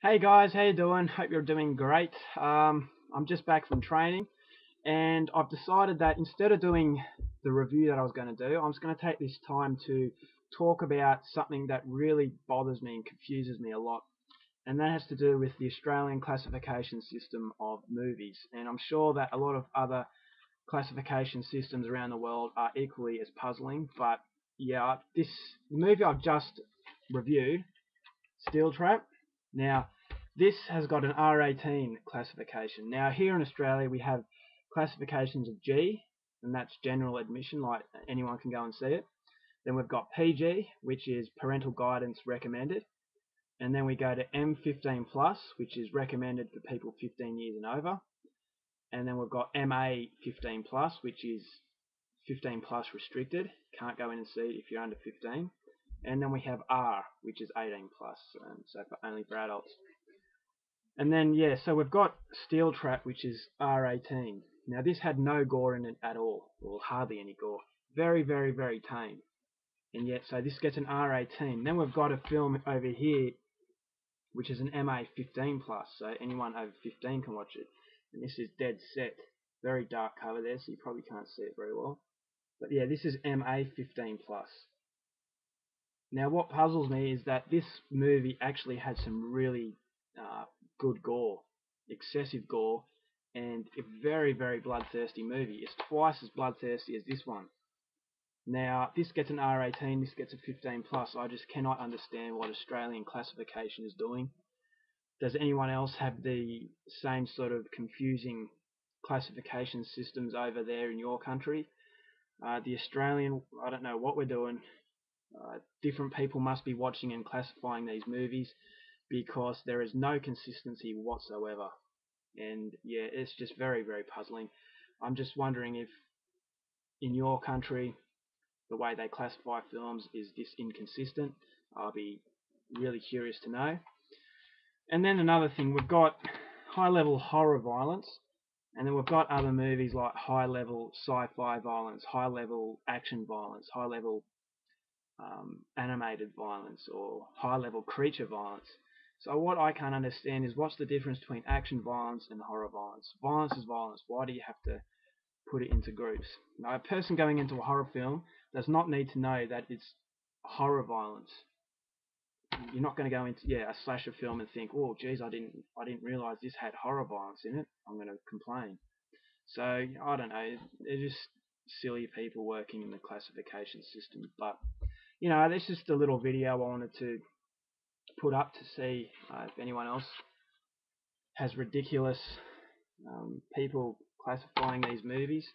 Hey guys, how you doing? Hope you're doing great. I'm just back from training, and I've decided that instead of doing the review that I was going to do, I'm just going to take this time to talk about something that really bothers me and confuses me a lot, and that has to do with the Australian classification system of movies. And I'm sure that a lot of other classification systems around the world are equally as puzzling, but yeah, this movie I've just reviewed, Steel Trap. Now, this has got an R18 classification. Now, here in Australia, we have classifications of G, and that's general admission, like anyone can go and see it. Then we've got PG, which is parental guidance recommended. And then we go to M15 plus, which is recommended for people 15 years and over. And then we've got MA 15 plus, which is 15 plus restricted. Can't go in and see it if you're under 15. And then we have R, which is 18 plus, so only for adults. And then, yeah, so we've got Steel Trap, which is R18. Now, this had no gore in it at all, or hardly any gore. Very, very, very tame. And yet, so this gets an R18. Then we've got a film over here, which is an MA15 plus, so anyone over 15 can watch it. And this is Dead Set. Very dark cover there, so you probably can't see it very well. But yeah, this is MA15 plus. Now, what puzzles me is that this movie actually had some really good gore, excessive gore, and a very, very bloodthirsty movie. It's twice as bloodthirsty as this one. Now, this gets an R18, this gets a 15 plus. I just cannot understand what Australian classification is doing. Does anyone else have the same sort of confusing classification systems over there in your country? The Australian, I don't know what we're doing. Different people must be watching and classifying these movies because there is no consistency whatsoever. And yeah, it's just very, very puzzling. I'm just wondering if in your country the way they classify films is this inconsistent. I'll be really curious to know. And then another thing, we've got high level horror violence, and then we've got other movies like high level sci-fi violence, high level action violence, high level animated violence, or high level creature violence. So what I can't understand is what's the difference between action violence and horror violence? Violence is violence. Why do you have to put it into groups? Now, a person going into a horror film does not need to know that it's horror violence. You're not going to go into a slasher film and think, oh, geez, I didn't realize this had horror violence in it. I'm going to complain. So I don't know. They're just silly people working in the classification system. But this is just a little video I wanted to put up to see if anyone else has ridiculous people classifying these movies.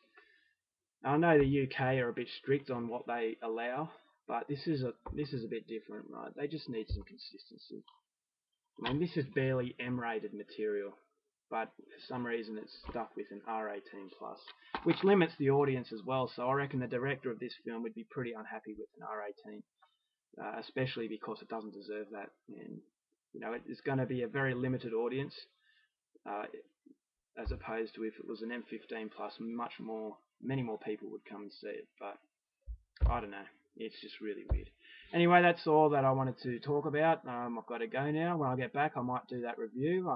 Now, I know the UK are a bit strict on what they allow, but this is a bit different, right? They just need some consistency. I mean, this is barely M-rated material, but for some reason it's stuck with an R18 plus, which limits the audience as well. So I reckon the director of this film would be pretty unhappy with an R18, especially because it doesn't deserve that. And it's going to be a very limited audience, uh, as opposed to if it was an M15 plus, many more people would come and see it. But I don't know. It's just really weird. Anyway, that's all that I wanted to talk about. I've got to go now. When I get back, I might do that review.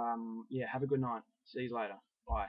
Yeah, have a good night. See you later. Bye.